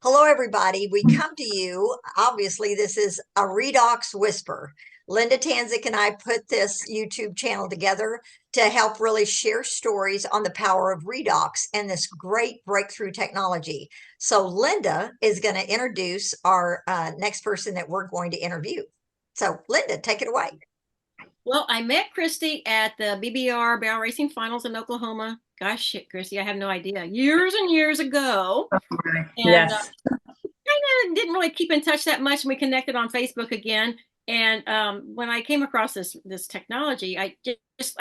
Hello, everybody. We come to you. Obviously, this is a ReDox Whisper. Linda Tanzik and I put this YouTube channel together to help really share stories on the power of ReDox and this great breakthrough technology. So, Linda is going to introduce our next person that we're going to interview. So, Linda, take it away. Well, I met Kristi at the BBR Barrel Racing Finals in Oklahoma. Gosh, shit, Kristi, I have no idea. Years and years ago. And Yes. kind of didn't really keep in touch that much. And we connected on Facebook again. And when I came across this technology, I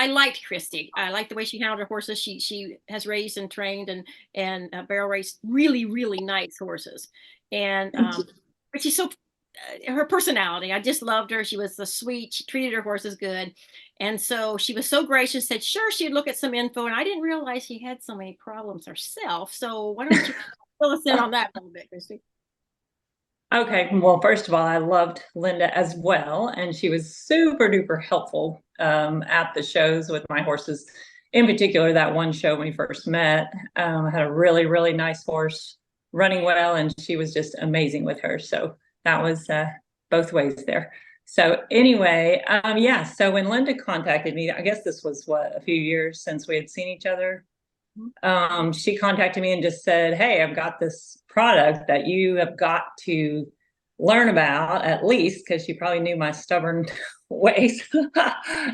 liked Kristi. I liked the way she handled her horses. She has raced and trained and barrel raced really nice horses. And but she's so her personality. I just loved her. She was so sweet. She treated her horses good. And so she was so gracious, said, sure, she'd look at some info. And I didn't realize she had so many problems herself. So why don't you fill us in on that a little bit, Kristi? Okay. Well, first of all, I loved Linda as well, and she was super duper helpful at the shows with my horses. In particular, that one show when we first met, I had a really nice horse running well, and she was just amazing with her. So that was both ways there. So anyway, yeah. So when Linda contacted me, I guess this was a few years since we had seen each other. She contacted me and just said, hey, I've got this product that you have got to learn about, at least, because she probably knew my stubborn ways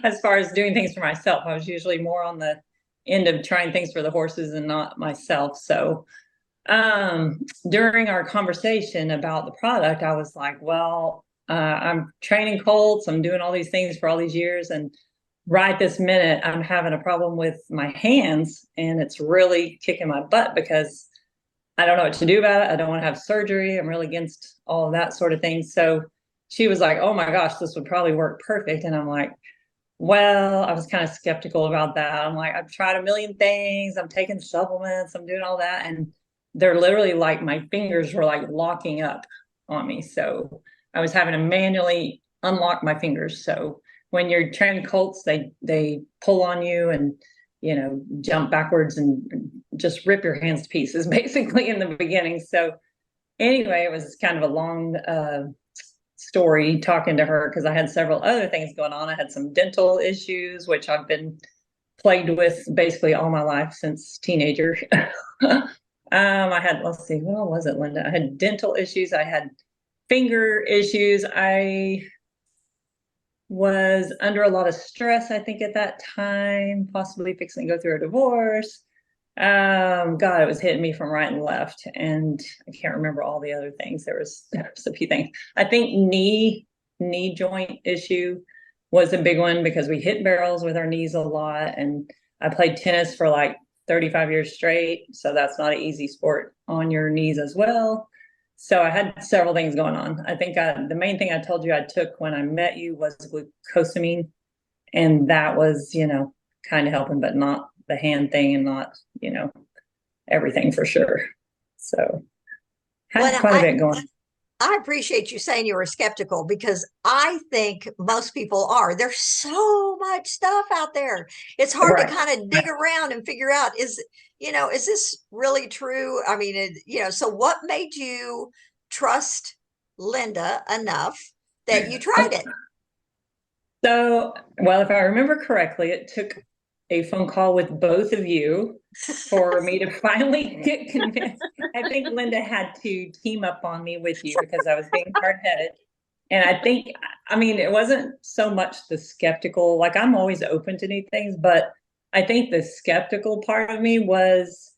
as far as doing things for myself. I was usually more on the end of trying things for the horses and not myself. So during our conversation about the product, I was like, well, I'm training colts. I'm doing all these things for all these years. And right this minute, I'm having a problem with my hands, and it's really kicking my butt because I don't know what to do about it. I don't want to have surgery. I'm really against all of that sort of thing. So she was like, oh my gosh, this would probably work perfect. And I'm like, well, I was kind of skeptical about that. I'm like, I've tried a million things. I'm taking supplements. I'm doing all that. And they're literally like my fingers were like locking up on me. So I was having to manually unlock my fingers. So when you're training colts, they pull on you and jump backwards and just rip your hands to pieces basically in the beginning. So anyway, it was kind of a long story talking to her because I had several other things going on. I had some dental issues, which I've been plagued with basically all my life since teenager. I had, let's see, what was it, Linda? I had dental issues. I had finger issues. I was under a lot of stress, I think, at that time, possibly fixing to go through a divorce. God, it was hitting me from right and left. And I can't remember all the other things. There was a few things. I think knee joint issue was a big one because we hit barrels with our knees a lot. And I played tennis for like 35 years straight. So that's not an easy sport on your knees as well. So I had several things going on. I think the main thing I told you I took when I met you was glucosamine. And that was, kind of helping, but not the hand thing and not, everything for sure. So had quite a bit going on. I appreciate you saying you were skeptical because I think most people are. There's so much stuff out there. It's hard to kind of dig around and figure out, is this really true? I mean, so what made you trust Linda enough that you tried it? So, well, if I remember correctly, it took a phone call with both of you for me to finally get convinced. I think Linda had to team up on me with you because I was being hard-headed. And I think, I mean, it wasn't so much the skeptical, like I'm always open to new things, but I think the skeptical part of me was,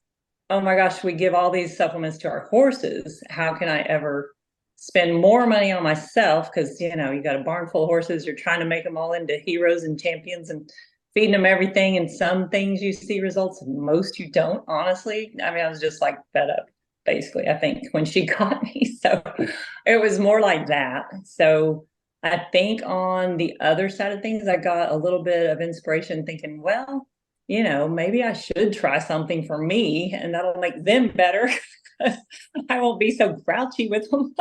oh my gosh, we give all these supplements to our horses. How can I ever spend more money on myself? Because, you got a barn full of horses. You're trying to make them all into heroes and champions and feeding them everything. And some things you see results, most you don't, honestly. I mean, I was just like fed up, basically, I think, when she got me. So it was more like that. So I think on the other side of things, I got a little bit of inspiration thinking, well, maybe I should try something for me and that'll make them better. I won't be so grouchy with them.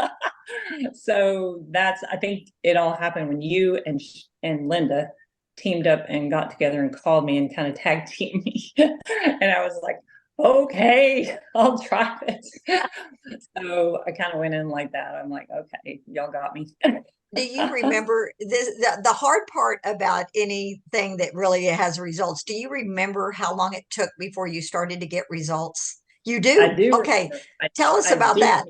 So I think it all happened when you and Linda teamed up and got together and called me and kind of tag teamed me. And I was like, okay, I'll try it. So I kind of went in like that. I'm like, okay, y'all got me. Do you remember this, the hard part about anything that really has results? Do you remember how long it took before you started to get results? You I do? do Okay. remember. Tell us I about do. that.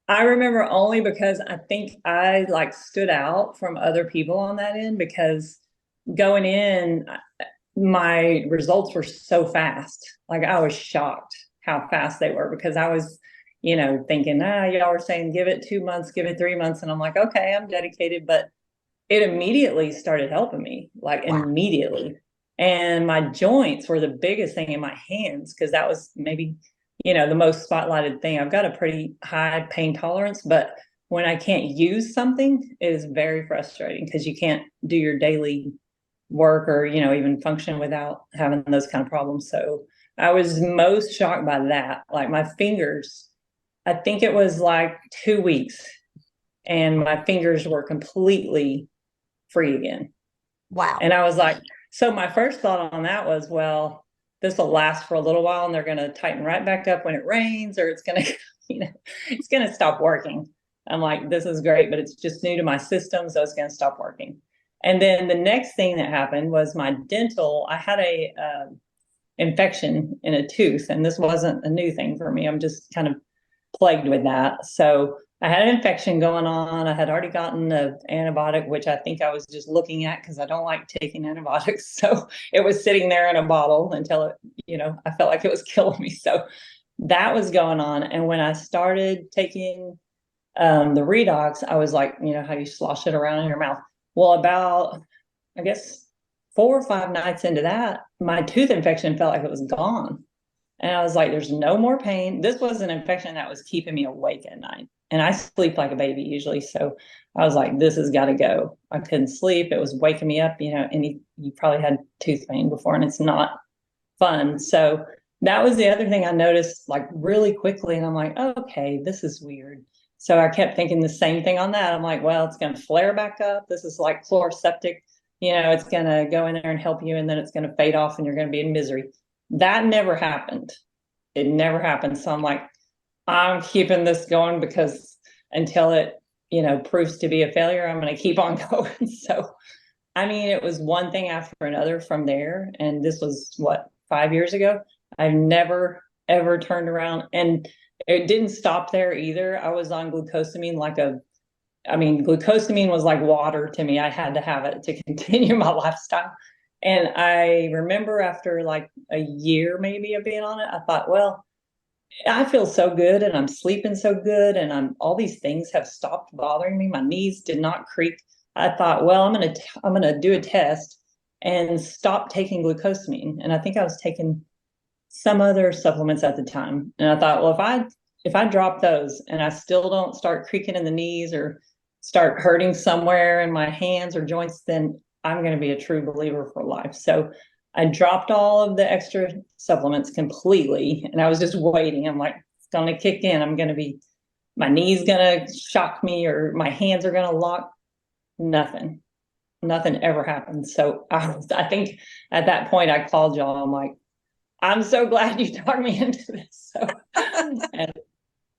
I remember only because I think I like stood out from other people on that end because going in, my results were so fast. Like I was shocked how fast they were because I was, thinking, y'all were saying give it 2 months, give it 3 months. And I'm like, okay, I'm dedicated. But it immediately started helping me, like Wow. immediately. And my joints were the biggest thing in my hands because that was maybe, the most spotlighted thing. I've got a pretty high pain tolerance, but when I can't use something, it is very frustrating because you can't do your daily work or, even function without having those kind of problems. So I was most shocked by that. Like my fingers, I think it was like 2 weeks and my fingers were completely free again. Wow. And I was like, so my first thought on that was, well, this will last for a little while and they're going to tighten right back up when it rains, or it's going to, it's going to stop working. I'm like, this is great, but it's just new to my system. So it's going to stop working. And then the next thing that happened was my dental, I had a infection in a tooth, and this wasn't a new thing for me. I'm just kind of plagued with that. So I had an infection going on. I had already gotten an antibiotic, which I think I was just looking at because I don't like taking antibiotics. So it was sitting there in a bottle until it, I felt like it was killing me. So that was going on. And when I started taking the ReDox, I was like, how you slosh it around in your mouth. Well, about, I guess, 4 or 5 nights into that, my tooth infection felt like it was gone. And I was like, there's no more pain. This was an infection that was keeping me awake at night. And I sleep like a baby usually. So I was like, this has got to go. I couldn't sleep. It was waking me up, and you probably had tooth pain before, and it's not fun. So that was the other thing I noticed like really quickly. And I'm like, okay, this is weird. So I kept thinking the same thing on that. I'm like, well, it's going to flare back up. This is like fluoroseptic. It's going to go in there and help you, and then it's going to fade off and you're going to be in misery. That never happened. It never happened. So I'm like, I'm keeping this going because until it, proves to be a failure, I'm going to keep on going. So, I mean, it was one thing after another from there. And this was what, 5 years ago? I've never, ever turned around. And it didn't stop there either. I was on glucosamine glucosamine was like water to me. I had to have it to continue my lifestyle. And I remember after like a year maybe of being on it, I thought, well, I feel so good and I'm sleeping so good and all these things have stopped bothering me. My knees did not creak. I thought, well, I'm gonna do a test and stop taking glucosamine. And I think I was taking some other supplements at the time. And I thought, well, if I drop those and I still don't start creaking in the knees or start hurting somewhere in my hands or joints, then I'm going to be a true believer for life. So I dropped all of the extra supplements completely, and I was just waiting. I'm like, it's going to kick in. My knee's going to shock me, or my hands are going to lock. Nothing ever happened. So I think at that point I called y'all. I'm like, I'm so glad you talked me into this. So,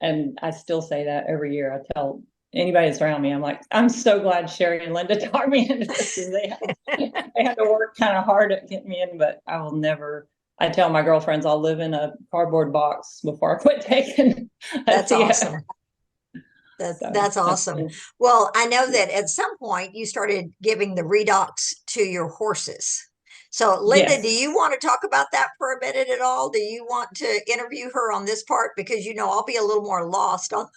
and I still say that every year. I tell anybody that's around me, I'm like, I'm so glad Sherry and Linda talked me into this. They had to work kind of hard at getting me in, but I will never. I tell my girlfriends I'll live in a cardboard box before I quit taking. That's awesome. That's awesome. Well, I know that at some point you started giving the ReDox to your horses. So Linda, Yes. do you want to talk about that for a minute at all? Do you want to interview her on this part? Because I'll be a little more lost on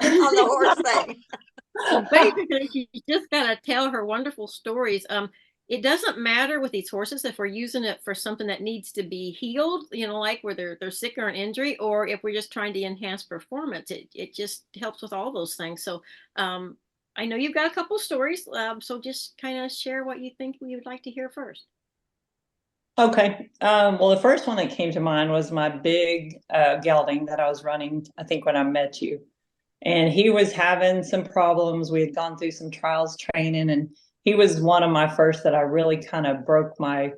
on the horse thing. Well, basically, she's just got to tell her wonderful stories. It doesn't matter with these horses if we're using it for something that needs to be healed, like where they're sick or an injury, or if we're just trying to enhance performance. It just helps with all those things. So I know you've got a couple stories. So just kind of share what you think we would like to hear first. Okay. Well, the first one that came to mind was my big gelding that I was running, I think, when I met you. And he was having some problems. We had gone through some trials training, and he was one of my first that I really kind of broke my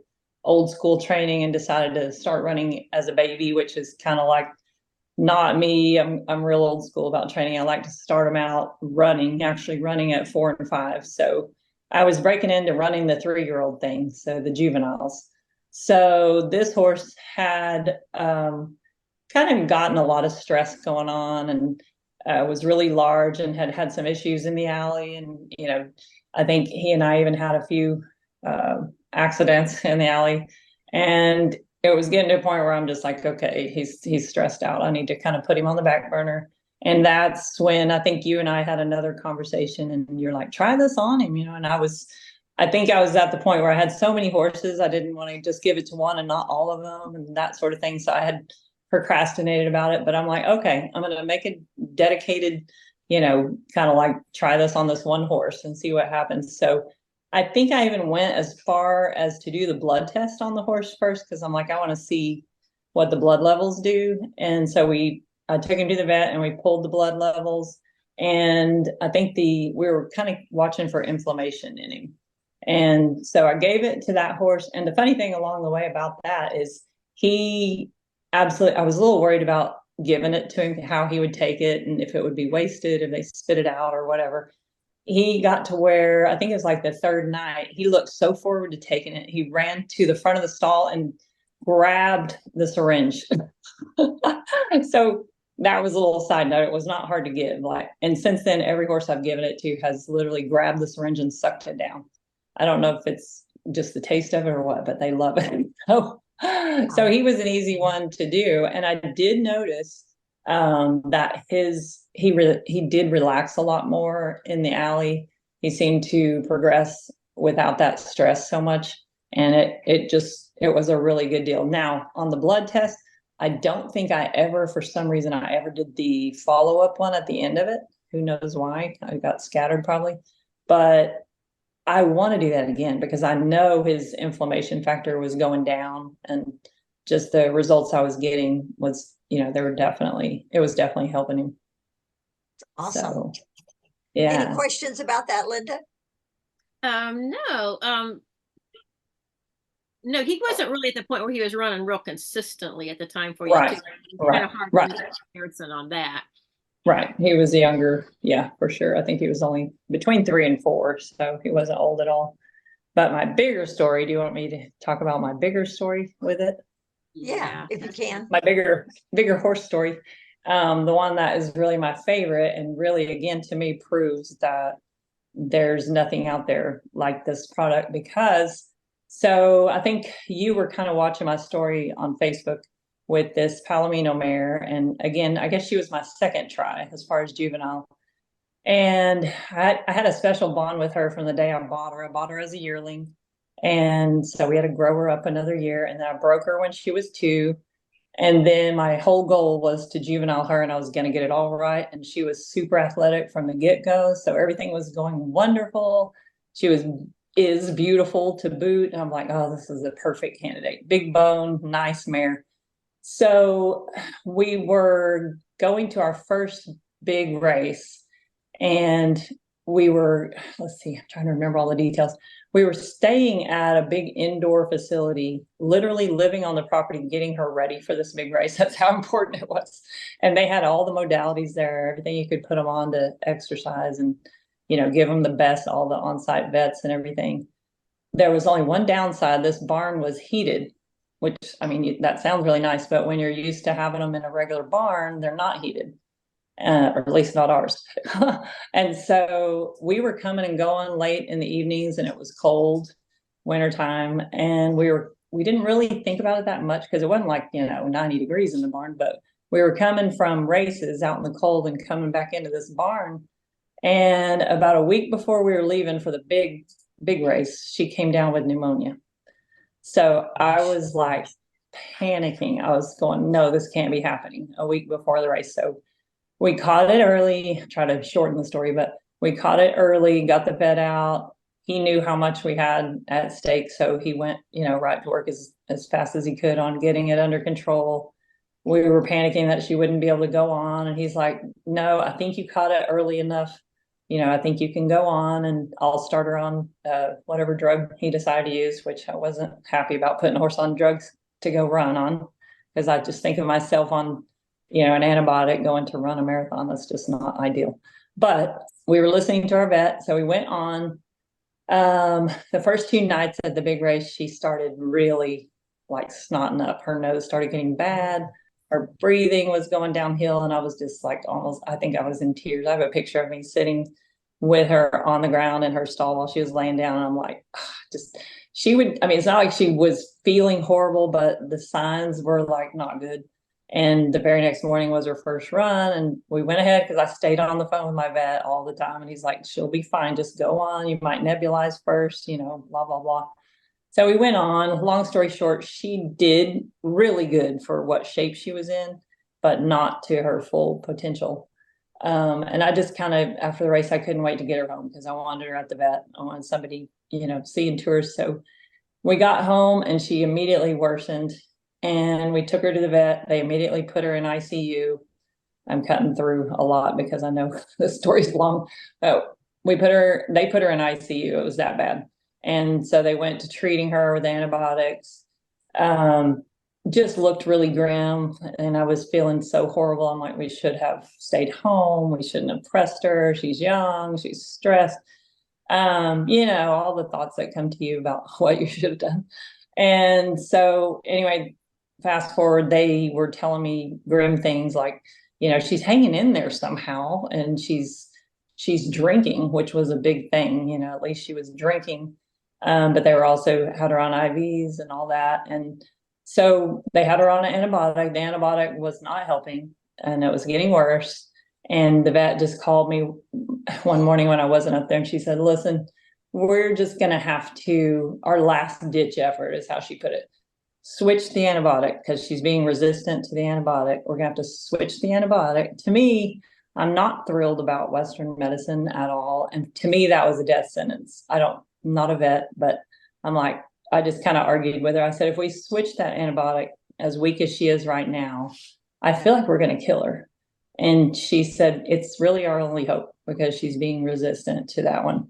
old school training and decided to start running as a baby, which is kind of like not me. I'm real old school about training. I like to start them out running, actually running at 4 and 5. So I was breaking into running the 3-year-old thing, so the juveniles. So this horse had kind of gotten a lot of stress going on, and was really large and had some issues in the alley. And, you know, I think he and I even had a few accidents in the alley. And it was getting to a point where I'm just like, okay, he's stressed out. I need to kind of put him on the back burner. And that's when I think you and I had another conversation, and you're like, try this on him, you know. And I think I was at the point where I had so many horses, I didn't want to just give it to one and not all of them and that sort of thing. So I had procrastinated about it, but I'm like, okay, I'm going to make a dedicated, you know, kind of like try this on this one horse and see what happens. So I think I even went as far as to do the blood test on the horse first, because I'm like, I want to see what the blood levels do. And so I took him to the vet and we pulled the blood levels. And I think we were kind of watching for inflammation in him. And so I gave it to that horse. And the funny thing along the way about that is I was a little worried about giving it to him, how he would take it, and if it would be wasted, if they spit it out or whatever. He got to where, I think it was like the third night, he looked so forward to taking it. He ran to the front of the stall and grabbed the syringe. So that was a little side note. It was not hard to give. And since then, every horse I've given it to has literally grabbed the syringe and sucked it down. I don't know if it's just the taste of it or what, but they love it. So he was an easy one to do. And I did notice that he did relax a lot more in the alley. He seemed to progress without that stress so much. And it was a really good deal. Now, on the blood test, I don't think for some reason, I ever did the follow-up one at the end of it. Who knows why? I got scattered probably. But I want to do that again because I know his inflammation factor was going down, and just the results I was getting was, you know, it was definitely helping him. Awesome. So, yeah. Any questions about that, Linda? No. No, he wasn't really at the point where he was running real consistently at the time for you. Right. Kind of hard to make a comparison on that. Right. He was younger. Yeah, for sure. I think he was only between 3 and 4, so he wasn't old at all. But my bigger story, do you want me to talk about my bigger story with it? Yeah, if you can. My bigger horse story. The one that is really my favorite, and really, again, to me, proves that there's nothing out there like this product. So I think you were kind of watching my story on Facebook with this Palomino mare. And again, I guess she was my second try as far as juvenile. And I had a special bond with her from the day I bought her. I bought her as a yearling. And so we had to grow her up another year. And then I broke her when she was 2. And then my whole goal was to juvenile her, and I was going to get it all right. And she was super athletic from the get-go. So everything was going wonderful. She is beautiful to boot. And I'm like, oh, this is a perfect candidate. Big bone, nice mare. So we were going to our first big race, and we were, I'm trying to remember all the details. We were staying at a big indoor facility, literally living on the property, getting her ready for this big race. That's how important it was. And they had all the modalities there, everything you could put them on to exercise and, you know, give them the best, all the on-site vets and everything. There was only one downside. This barn was heated, which, I mean, that sounds really nice, but when you're used to having them in a regular barn, they're not heated. Or at least not ours. And so we were coming and going late in the evenings, and it was cold wintertime. And we didn't really think about it that much because it wasn't like, 90 degrees in the barn, but we were coming from races out in the cold and coming back into this barn. And about a week before we were leaving for the big race, she came down with pneumonia. So I was like panicking. I was going, no, this can't be happening a week before the race. So we caught it early, try to shorten the story, but we caught it early, got the vet out. He knew how much we had at stake. So he went, right to work as fast as he could on getting it under control. We were panicking that she wouldn't be able to go on. And he's like, no, I think you caught it early enough I think you can go on, and I'll start her on whatever drug he decided to use, which I wasn't happy about putting a horse on drugs to go run on, because I just think of myself on, an antibiotic going to run a marathon. That's just not ideal. But we were listening to our vet, so we went on. The first 2 nights at the big race, she started really like snotting up. Her nose started getting bad. Her breathing was going downhill, and I was just like almost, I think I was in tears. I have a picture of me sitting with her on the ground in her stall while she was laying down. And I'm like, she would, I mean, it's not like she was feeling horrible, but the signs were like not good. And the very next morning was her first run, and we went ahead because I stayed on the phone with my vet all the time. And he's like, she'll be fine. Just go on. You might nebulize first, blah, blah, blah. So we went on. Long story short, she did really good for what shape she was in, but not to her full potential. And I just kind of, after the race, I couldn't wait to get her home because I wanted her at the vet. I wanted somebody, seeing to her. So we got home and she immediately worsened, and we took her to the vet. They immediately put her in ICU. I'm cutting through a lot because I know the story's long. But they put her in ICU. It was that bad. And so they went to treating her with antibiotics. Just looked really grim, and I was feeling so horrible. I'm like, we should have stayed home. We shouldn't have pressed her. She's young. She's stressed. All the thoughts that come to you about what you should have done. And so anyway, fast forward, they were telling me grim things like, she's hanging in there somehow, and she's drinking, which was a big thing. At least she was drinking. But they were also had her on IVs and all that. And so they had her on an antibiotic. The antibiotic was not helping, and it was getting worse. And the vet just called me one morning when I wasn't up there, and she said, listen, we're just going to have to, our last ditch effort is how she put it, switch the antibiotic because she's being resistant to the antibiotic. We're going to have to switch the antibiotic. To me, I'm not thrilled about Western medicine at all. And to me, that was a death sentence. I'm not a vet, but I'm like, I just kind of argued with her. I said, if we switch that antibiotic, as weak as she is right now, I feel like we're going to kill her. And she said, it's really our only hope because she's being resistant to that one.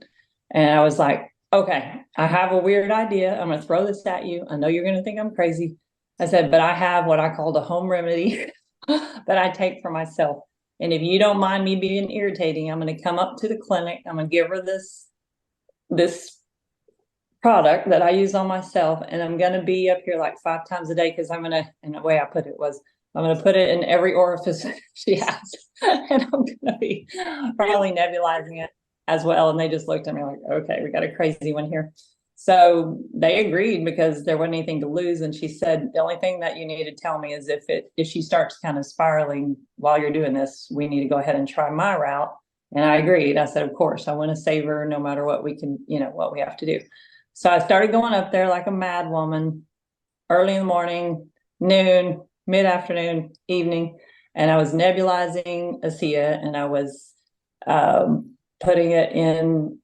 And I was like, okay, I have a weird idea. I'm going to throw this at you. I know you're going to think I'm crazy. I said, but I have what I call the home remedy that I take for myself. And if you don't mind me being irritating, I'm going to come up to the clinic. I'm going to give her this product that I use on myself, and I'm going to be up here like 5 times a day because I'm going to, and the way I put it was, I'm going to put it in every orifice she has, and I'm going to be probably nebulizing it as well. And they just looked at me like, okay, we got a crazy one here. So they agreed because there wasn't anything to lose. And she said, the only thing that you need to tell me is if she starts kind of spiraling while you're doing this, we need to go ahead and try my route. And I agreed. I said, of course, I want to save her no matter what we can, what we have to do. So I started going up there like a mad woman, early in the morning, noon, mid-afternoon, evening, and I was nebulizing ASEA, and I was putting it in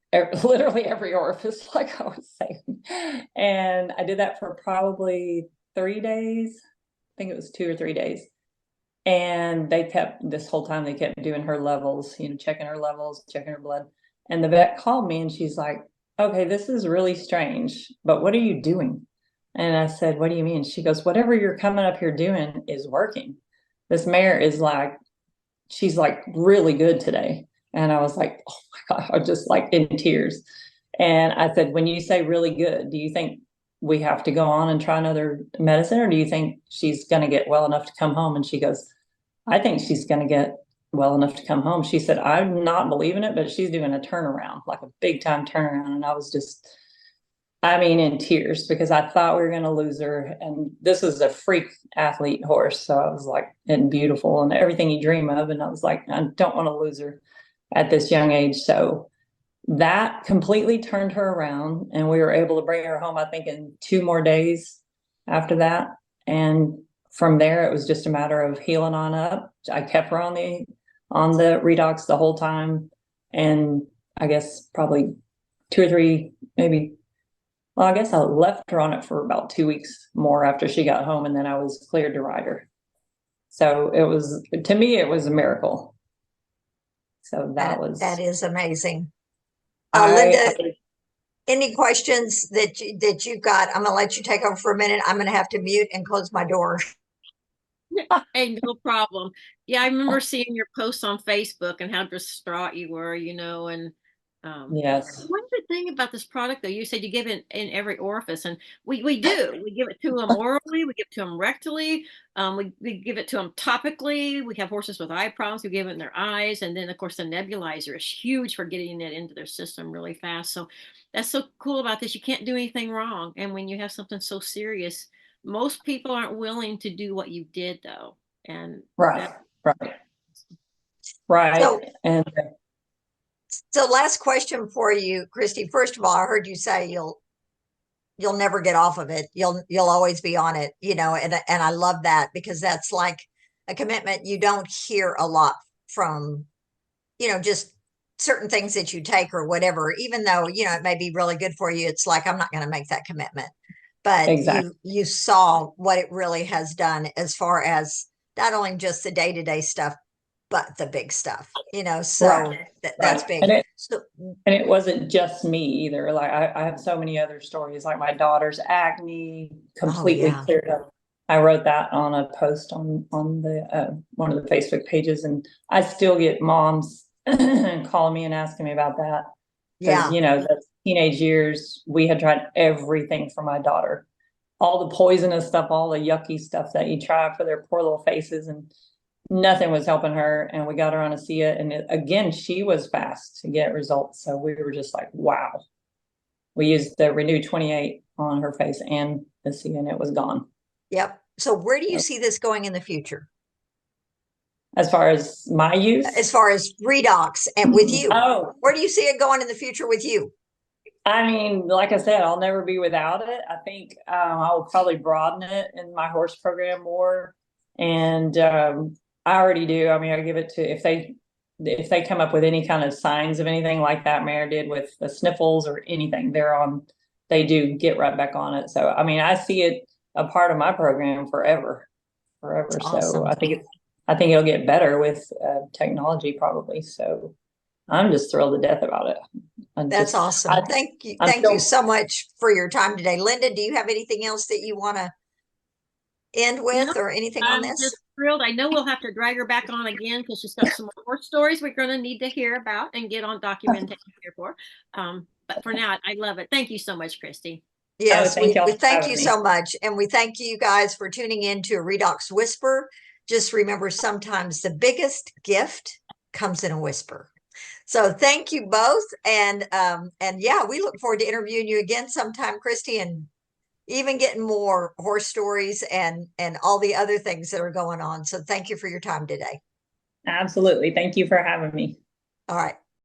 literally every orifice, like I was saying. And I did that for probably 3 days. I think it was 2 or 3 days. And this whole time, they kept doing her levels, checking her levels, checking her blood. And the vet called me, and she's like, okay, this is really strange, but what are you doing? And I said, what do you mean? She goes, whatever you're coming up here doing is working. This mare is like, she's like really good today. And I was like, oh my God, I'm just like in tears. And I said, when you say really good, do you think we have to go on and try another medicine, or do you think she's going to get well enough to come home? And she goes, I think she's going to get well enough to come home. She said, I'm not believing it, but she's doing a turnaround, like a big time turnaround. And I was just, in tears because I thought we were going to lose her. And this is a freak athlete horse. So I was like, and beautiful and everything you dream of. And I was like, I don't want to lose her at this young age. So that completely turned her around, and we were able to bring her home, I think, in 2 more days after that. And from there, it was just a matter of healing on up. I kept her on the ReDox the whole time. And I guess probably 2 or 3, maybe, well, I guess I left her on it for about 2 weeks more after she got home, and then I was cleared to ride her. So to me, it was a miracle. So that was, that is amazing. I, Linda, any questions that you've got? I'm gonna let you take over for a minute. I'm gonna have to mute and close my door. Hey, no problem. Yeah, I remember seeing your posts on Facebook and how distraught you were, and yes, one good thing about this product, though, you said you give it in every orifice, and we do. We give it to them orally, we give it to them rectally, we give it to them topically. We have horses with eye problems, we give it in their eyes, and then of course the nebulizer is huge for getting it into their system really fast. So that's so cool about this. You can't do anything wrong, and when you have something so serious, most people aren't willing to do what you did, though, and right, right, So, and so last question for you, Kristi. First of all, I heard you say you'll never get off of it. You'll always be on it, and I love that, because that's like a commitment you don't hear a lot from, just certain things that you take or whatever, even though, it may be really good for you. It's like, I'm not going to make that commitment. But exactly, you saw what it really has done, as far as not only just the day-to-day stuff, but the big stuff, so right, that's right. big. And it wasn't just me either. Like I have so many other stories, like my daughter's acne Oh completely yeah. cleared up. I wrote that on a post on the one of the Facebook pages, and I still get moms calling me and asking me about that, because Yeah. the teenage years, we had tried everything for my daughter, all the poisonous stuff, all the yucky stuff that you try for their poor little faces, and nothing was helping her. And we got her on a ASEA, and again, she was fast to get results. So we were just like, wow. We used the Renew 28 on her face and the ASEA, and it was gone. Yep. So where do you see this going in the future, As far as my use, as far as ReDox and with you? oh, Where do you see it going in the future with you? I mean, like I said, I'll never be without it. I think I will probably broaden it in my horse program more, and I already do. I mean, I give it to, if they come up with any kind of signs of anything like that mare did with the sniffles or anything, they do get right back on it. So I mean, I see it a part of my program forever. That's So awesome. I think it'll get better with technology probably. So I'm just thrilled to death about it. That's awesome. Thank you. Thank you so much for your time today. Linda, do you have anything else that you want to end with, No, or anything on I'm this? just thrilled. I know we'll have to drag her back on again because she's got some more stories we're going to need to hear about and get on documentation here for. But for now, I love it. Thank you so much, Kristi. Yes, thank y'all we for thank having you me. so much. And we thank you guys for tuning in to ReDox Whisper. Just remember, sometimes the biggest gift comes in a whisper. So thank you both. And yeah, we look forward to interviewing you again sometime, Kristi, and even getting more horse stories and all the other things that are going on. So thank you for your time today. Absolutely. Thank you for having me. All right.